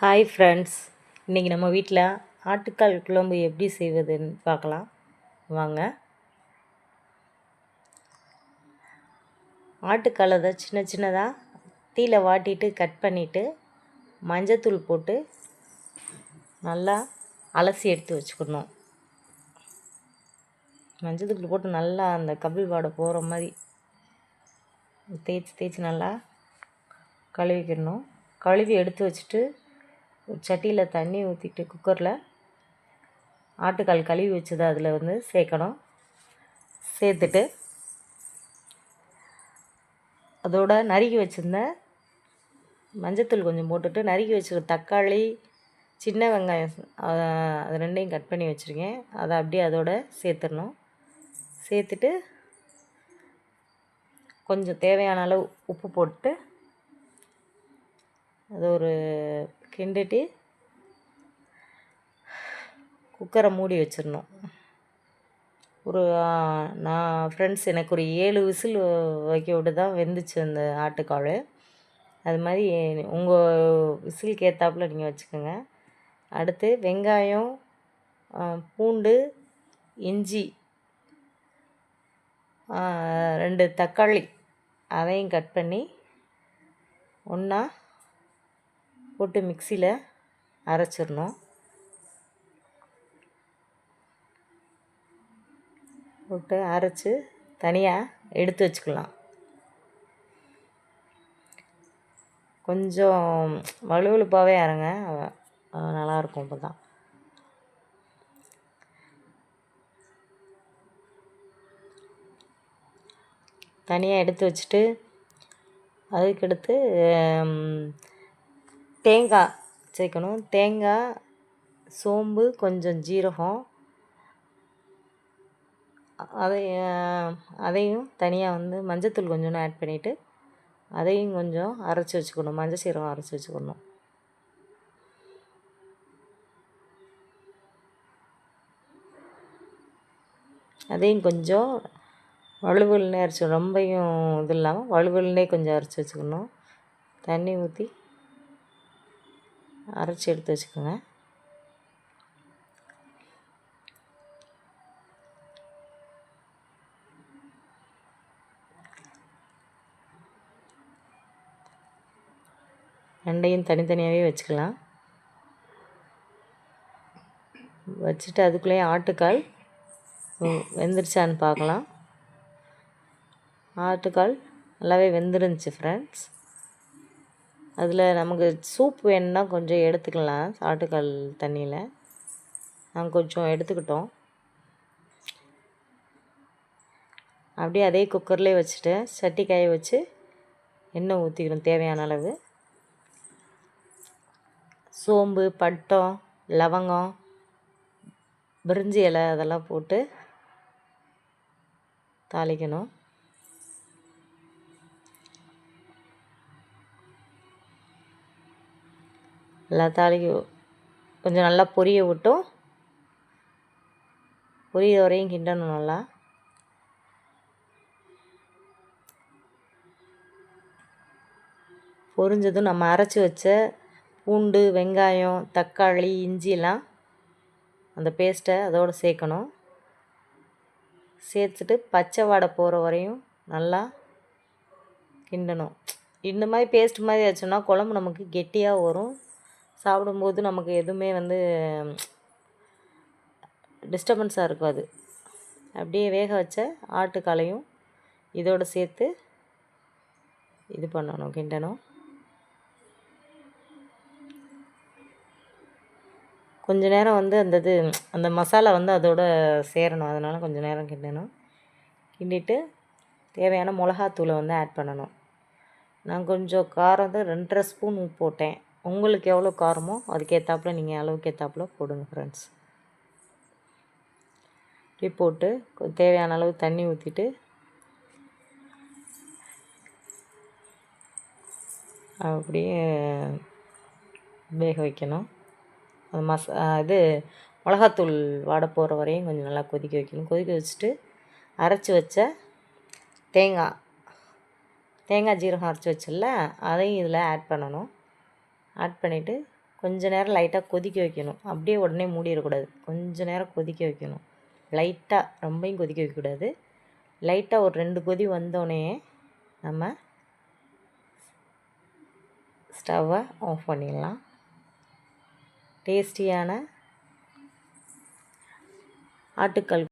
Hi friends, இன்றைக்கி நம்ம வீட்டில் ஆட்டுக்கால் குழம்பு எப்படி செய்வதுன்னு பார்க்கலாம் வாங்க. ஆட்டுக்கால் அதை சின்ன சின்னதாக தீயில் வாட்டிட்டு கட் பண்ணிவிட்டு மஞ்சத்தூள் போட்டு நல்லா அலசி எடுத்து வச்சுக்கணும். மஞ்சத்தூள் போட்டு நல்லா அந்த கபில் வாடை போகிற மாதிரி தேய்ச்சி நல்லா கழுவிக்கிடணும். கழுவி எடுத்து வச்சுட்டு ஒரு சட்டியில் தண்ணி ஊற்றிட்டு குக்கரில் ஆட்டுக்கால் கழுவி வச்சதை அதில் சேர்க்கணும். சேர்த்துட்டு அதோட நறுக்கி வச்சுருந்த மஞ்சத்தூள் கொஞ்சம் போட்டுட்டு நறுக்கி வச்சுருக்க தக்காளி, சின்ன வெங்காயம் அது ரெண்டையும் கட் பண்ணி வச்சுருக்கேன். அதை அப்படியே அதோட சேர்த்துடணும். சேர்த்துட்டு கொஞ்சம் தேவையான அளவு உப்பு போட்டு அது ஒரு கிண்டிட்டு குக்கரை மூடி வச்சிடணும். நான் ஃப்ரெண்ட்ஸ் எனக்கு ஒரு 7 விசில் வைக்க விட்டு தான் வெந்துச்சு அந்த ஆட்டுக்கால். அது மாதிரி உங்கள் விசிலுக்கு ஏற்றாப்புல நீங்கள் வச்சுக்கோங்க. அடுத்து வெங்காயம், பூண்டு, இஞ்சி, 2 தக்காளி அதையும் கட் பண்ணி ஒன்றா போட்டு மிக்சியில் அரைச்சிடணும். போட்டு அரைச்சி தனியாக எடுத்து வச்சுக்கலாம். கொஞ்சம் வழுவழுப்பாகவே அரைங்க, நல்லாயிருக்கும். இப்போ தான் தனியாக எடுத்து வச்சுட்டு அதுக்கடுத்து தேங்காய் சேர்க்கணும். தேங்காய், சோம்பு, கொஞ்சம் ஜீரகம் அதையும் தனியாக மஞ்சத்தூள் கொஞ்சோண்டு ஆட் பண்ணிவிட்டு அதையும் கொஞ்சம் அரைச்சி வச்சுக்கணும். மஞ்சள் சீரகம் அரைச்சி வச்சுக்கணும். அதையும் கொஞ்சம் வழுவல்னே அரைச்சி, ரொம்பையும் இது இல்லாமல் வழுவல்னே கொஞ்சம் அரைச்சி வச்சுக்கணும். தண்ணி ஊற்றி அரைச்சி எடுத்து வச்சுக்கோங்க. ரெண்டையும் தனித்தனியாகவே வச்சுக்கலாம். வச்சுட்டு அதுக்குள்ளேயே ஆட்டுக்கால் வெந்துருச்சான்னு பார்க்கலாம். ஆட்டுக்கால் நல்லாவே வெந்துருந்துச்சு ஃப்ரெண்ட்ஸ். அதில் நமக்கு சூப் வேணும்னா கொஞ்சம் எடுத்துக்கலாம். ஆட்டுக்கால் தண்ணியில் நாங்கள் கொஞ்சம் எடுத்துக்கிட்டோம். அப்படியே அதே குக்கர்லேயே வச்சுட்டு சட்டி காய வச்சு எண்ணெய் ஊற்றிக்கணும் தேவையான அளவு. சோம்பு, பட்டம், லவங்கம், பிரிஞ்சி இலை அதெல்லாம் போட்டு தாளிக்கணும். எல்லாம் கொஞ்சம் நல்லா பொரிய விட்டும் பொரிய வரையும் கிண்டணும். நல்லா பொரிஞ்சதும் நம்ம அரைச்சி வச்ச பூண்டு, வெங்காயம், தக்காளி, இஞ்சிலாம் அந்த பேஸ்ட்டை அதோடு சேர்க்கணும். சேர்த்துட்டு பச்சை வாடை போகிற வரையும் நல்லா கிண்டணும். இந்த மாதிரி பேஸ்ட் மாதிரி ஆச்சுன்னா குழம்பு நமக்கு கெட்டியாக வரும். சாப்பிடும்போது நமக்கு எதுவுமே டிஸ்டர்பன்ஸாக இருக்காது. அப்படியே வேக வச்ச ஆட்டுக்காலையும் இதோடு சேர்த்து இது பண்ணணும், கிண்டணும். கொஞ்ச நேரம் அந்த மசாலா அதோட சேரணும். அதனால் கொஞ்சம் நேரம் கிண்டணும். கிண்டிட்டு தேவையான மிளகாத்தூளை ஆட் பண்ணணும். நான் கொஞ்சம் காரம் 2.5 ஸ்பூன் உப்பு போட்டேன். உங்களுக்கு எவ்வளோ காரமோ அதுக்கேற்றாப்புல நீங்கள் அளவுக்கு ஏற்றாப்புல போடுங்க ஃப்ரெண்ட்ஸ். இப்படி போட்டு தேவையான அளவு தண்ணி ஊற்றிட்டு அப்படியே வேக வைக்கணும். அது மிளகாத்தூள் வாடை போகிற வரையும் கொஞ்சம் நல்லா கொதிக்க வைக்கணும். கொதிக்க வச்சுட்டு அரைச்சி வச்ச தேங்காய் ஜீரகம் அரைச்சி வச்சிடல, அதையும் இதில் ஆட் பண்ணணும். ஆட் பண்ணிவிட்டு கொஞ்ச நேரம் லைட்டாக கொதிக்க வைக்கணும். அப்படியே உடனே மூடிடக்கூடாது. கொஞ்ச நேரம் கொதிக்க வைக்கணும். லைட்டாக, ரொம்பவும் கொதிக்க வைக்கக்கூடாது. லைட்டாக ஒரு 2 கொதி வந்தோடனே நம்ம ஸ்டவ்வை ஆஃப் பண்ணிடலாம். டேஸ்டியான ஆட்டுக்கால்